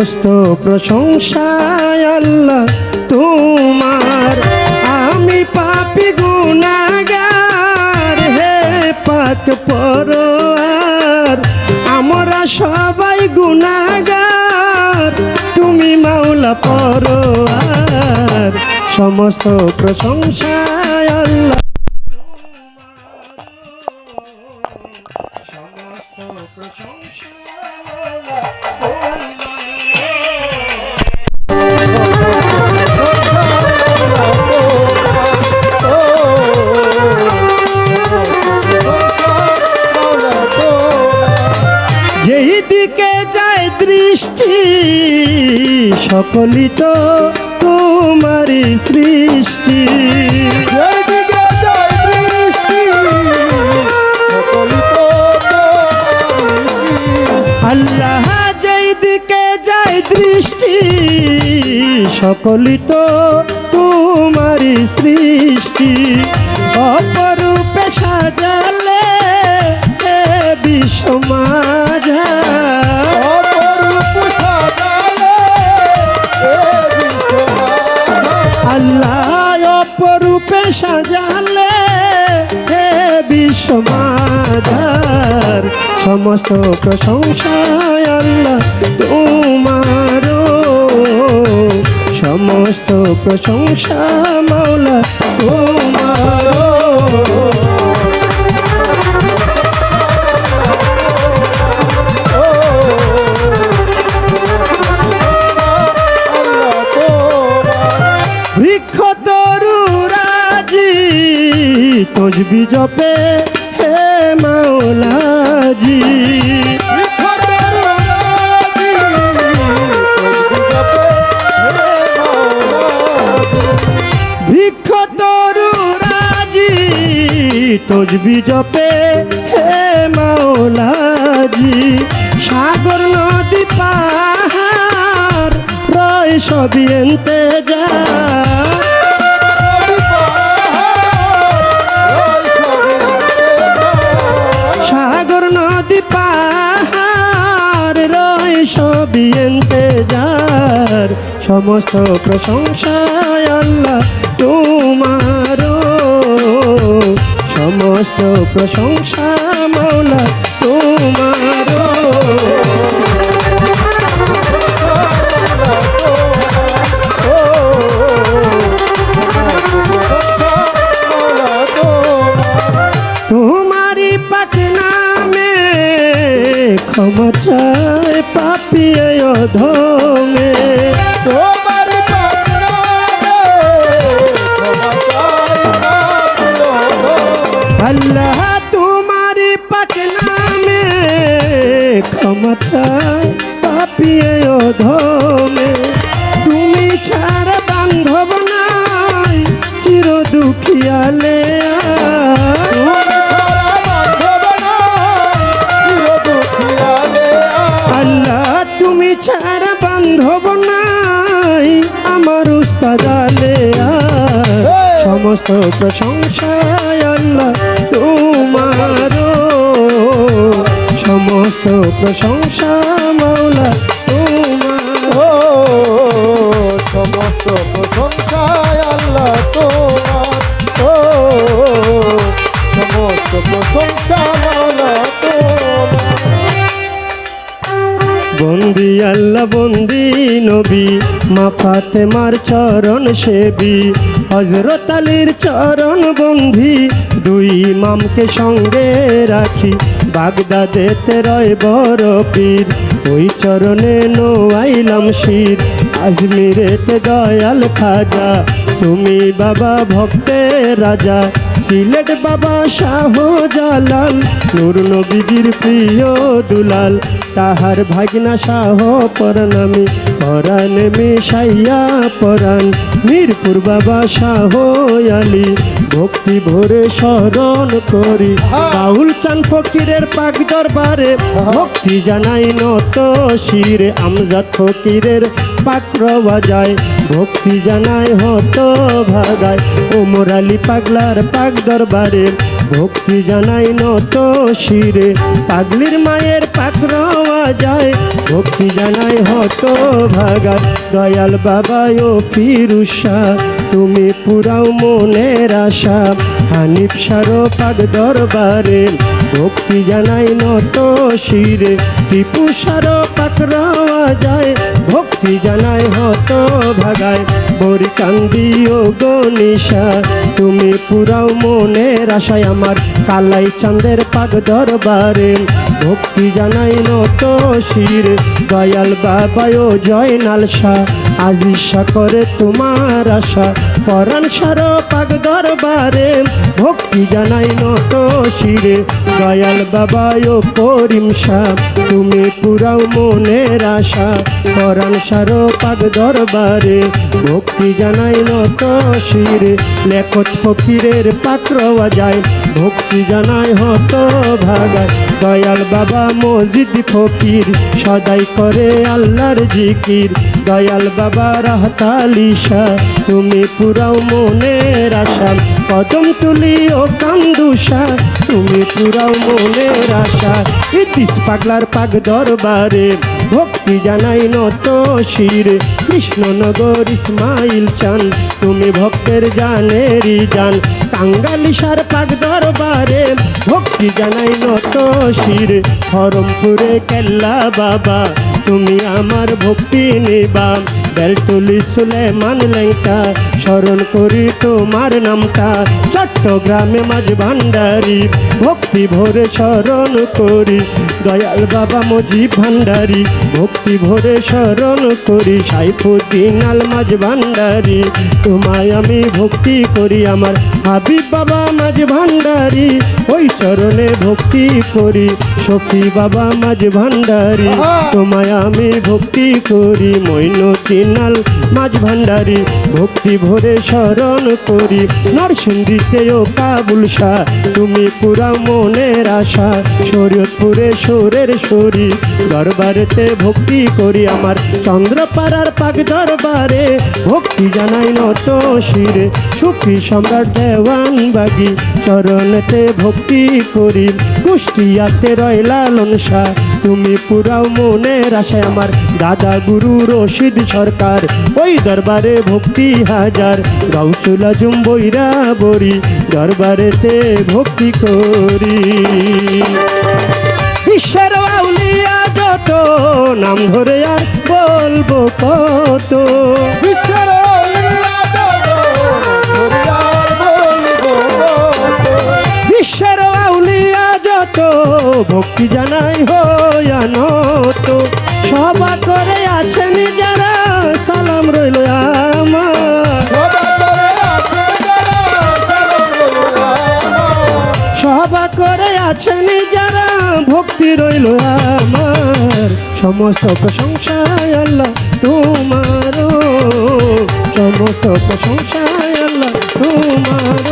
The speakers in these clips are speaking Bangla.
সমস্ত প্রশংসায় আল্লাহ তোমার। আমি পাপী গুনাহগার হে পাক পরওয়ার, আমরা সবাই গুনাহগার, তুমি মাওলা পরওয়ার। সমস্ত প্রশংসায় আল্লাহ সমস্ত প্রশংসায় যেই দিকে যায় দৃষ্টি সকলই তো তোমারই সৃষ্টি। আল্লাহ যেই দিকে যায় দৃষ্টি সকলই তো তোমারই সৃষ্টি। অপরূপে সাজালে বিশ্ব মাঝার, আল্লাহ অপরূপে সাজালে হে বিশ্ব মাঝার। সমস্ত প্রশংসায় আল্লাহ তোমার, সমস্ত প্রশংসা মাওলা তোমার। বৃক্ষ তরুরাজি তসবি জপে হে মাওলাজি, বৃক্ষ তরুরাজি তসবি জপে হে মাওলাজি। সাগর নদী পাহাড় রয় সবই ইন্তেজার, সাগর নদী পাহাড় রয় সবই ইন্তেজার। সমস্ত প্রশংসায় আল্লাহ তোমার, সমস্ত প্রশংসা মাওলা তোমার। তোমারি পাক নামে ক্ষমা চায় পাপী অধমে, আল্লাহ তোমারি পাক নামে ক্ষমা চায় পাপী অধমে। তুমি ছাড়া বান্ধব নাই চির দুঃখিয়ালে, আল্লাহ তুমি ছাড়া বান্ধব নাই আমার উস্তাদ আলেয়া। সমস্ত প্রশংসায় আল্লাহ তোমার, সমস্ত প্রশংসা মাওলা তোমার। সমস্ত প্রশংসায় আল্লাহ তোমার, সমস্ত প্রশংসা মাওলা তোমার। বন্দি আল্লাহ বন্দি নবী মা ফাতেমার চরণ সেবী, হযরত আলীর চরণ বন্ধি দুই ইমামকে সঙ্গে রাখি। বাগদাদেতে রয় বড় পীর ওই চরণে নোয়াইলাম শির। আজমিরেতে দয়াল খাজা তুমি বাবা ভক্তের রাজা। সিলেট বাবা শাহ জালাল নূর নবীজির প্রিয় দুলাল। তাহার ভাগনা শাহ পরাণামি পরাণে মিশাইয়া পরাণ। মিরপুর বাবা শাহ আলী ভক্তি ভরে স্মরণ করি। বাউল চান ফকিরের পাক দরবারে ভক্তি জানাই নত শিরে। আমজাদ ফকিরের পাকড়ওয়া যায় ভক্তি জানায় হত ভাগায় ওমর আলী পাগলার পাক দরবারে ভক্তি জানাই নত শিরে পাগলির মায়ের পাকড়ওয়া যায় ভক্তি জানাই হত ভাগায় দয়াল বাবা ও ফিরুষা তুমি পুরাও মনের আশা হানিফ সারো পাক দরবারে ভক্তি জানাই নত শিরে টিপু সারো পাকড়ওয়া যায় ভক্তি জানাই হত ভাগায় বরি কান্দি ও গনিশা তুমি পুরাও মনের আশায় আমার কালাই চাঁদের পাক দরবারে ভক্তি জানাই নত শিরে দয়াল বাবা ও জয়নাল শাহ আজিশা করে তোমার আশা পরাণ সারো পাক দরবারে ভক্তি জানাই নত শিরে দয়াল বাবা ও করিম শাহ তুমি পুরাও মনের আশা পরাণ সারো পাক দরবারে ভক্তি জানাই নত শিরে লেখত ফকিরের পাকড়ওয়া যায় ভক্তি জানাই হত ভাগায় দয়াল বাবা মসজিদ ফকির সদাই করে আল্লাহর জিকির দয়াল বাবা রাহতালিশা তুমি পুরাও মনের আশা কদম তুলি ও কান্দুষা তুমি পুরাও মনের আশা ইতিস পাগলার পাক দরবারে ভক্তি জানাই নত শিরে কৃষ্ণনগর ইসমাইল চান তুমি ভক্তের জানেরই জান কাঙ্গালিশার পাক দরবারে ভক্তি জানাই নত শিরে হরমপুরে কেল্লা বাবা তুমি আমার ভক্তি নিবা বেলটুলি সুলেমান লেঙ্কা স্মরণ করি তোমার নামটা চট্টগ্রামে মাঝ ভান্ডারি ভক্তি ভরে স্মরণ করি দয়াল বাবা মজিব ভান্ডারি ভক্তি ভরে স্মরণ করি সাইফুদ্দিন আল মাঝ ভান্ডারি তোমায় আমি ভক্তি করি আমার হাবিব বাবা মাঝ ভান্ডারি ওই চরণে ভক্তি করি শফি বাবা মাঝ ভান্ডারি তোমায় আমি ভক্তি করি মইনুদ্দিন আল মাঝ ভান্ডারি ভক্তি ভরে স্মরণ করি নরসিংদীতে ও কাবুল শাহ তুমি পুরা মনের আশা শরীয়তপুরে সুরের শরী দরবারেতে ভক্তি করি আমার চন্দ্রপাড়ার পাক দরবারে ভক্তি জানাই নত শিরে সুফি সম্রাট দেওয়ান বাগি চরণেতে ভক্তি করি কুষ্টিয়াতে রয় লালন শাহ তুমি পুরাও মনের আশায় আমার দাদা গুরু রশিদ সরকার ওই দরবারে ভক্তি হাজার গাউসুল আজম বৈরা বরি দরবারেতে ভক্তি করি বিশ্বের আউলিয়া যত নাম ধরে আর বলবো কত বিশ্বের আউলিয়া যত, দুনিয়ার বলবো কত। বিশ্বের আউলিয়া যত ভক্তি জানাই হয়ানত সভা করে আছেন যারা সালাম রইল আমার সভা করে আছেন যারা ভক্তি রইল আমার সমস্ত প্রশংসায় আল্লাহ তোমার সমস্ত প্রশংসায় আল্লাহ তোমার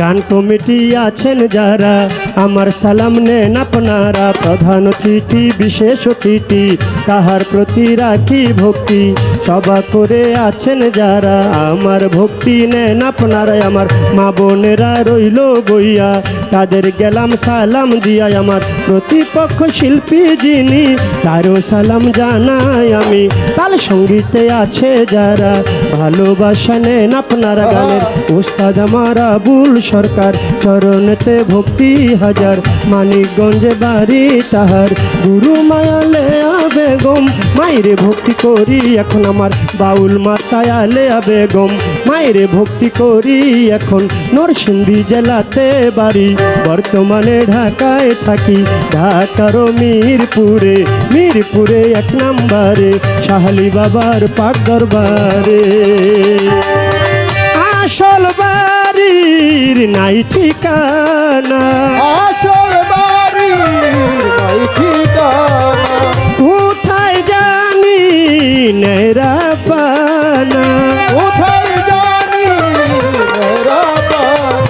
গান কমিটি আছেন যারা আমার সালাম নেন আপনারা প্রধান অতিথি বিশেষ অতিথি তাহার প্রতি রাখি ভক্তি সভা করে আছেন যারা আমার ভক্তি নেন আপনারা আমার মা বোনেরা রইল বইয়া তাদের গেলাম সালাম দিয়া আমার প্রতিপক্ষ শিল্পী যিনি তারও সালাম জানাই আমি তাল সঙ্গীতে আছে যারা ভালোবাসা নেন আপনারা গানের উস্তাদ আমার আবুল সরকার চরণেতে ভক্তি হাজার মানিকগঞ্জে বাড়ি তাহার গুরু মায়ালে বেগম মায়েরে ভক্তি করি এখন আমার বাউল মাতায় আলেয়া বেগম মায়েরে ভক্তি করি এখন নরসিংদী জেলাতে বাড়ি বর্তমানে ঢাকায় থাকি ঢাকার মিরপুরে মিরপুরে এক নম্বরে শাহালি বাবার পাক দরবারে আসল বাড়ির নাই ঠিকানা আসল বাড়ি নাই ঠিকানা কোথায় জানি নেরা পানা কোথায় জানি মেরা পানা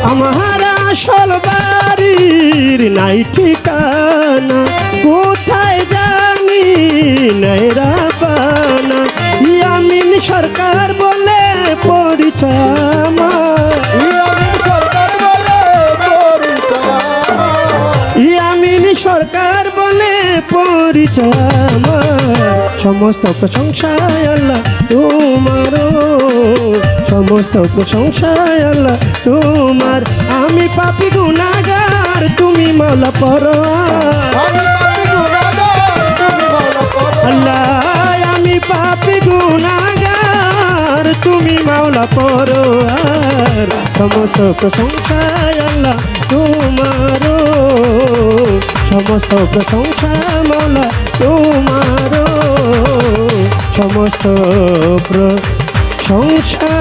সরকার বলে পরিচয় আমার, ইয়ামিন সরকার বলে পরিচয় আমার। ইয়ামিন সরকার বলে পরিচয় আমার। সমস্ত প্রশংসায় আল্লাহ তোমার, সমস্ত প্রশংসায় আল্লাহ তোমার। আমি পাপী গুনাহগার তুমি মাওলা পরোয়ার। আমি পাপী গুনাহগার তুমি মাওলা পরোয়ার। আল্লাহ আমি পাপী গুনাহগার তুমি মাওলা পরোয়ার। সমস্ত প্রশংসায় আল্লাহ তোমার, সমস্ত প্রশংসা মাওলা তোমার, সমস্ত প্রশংসা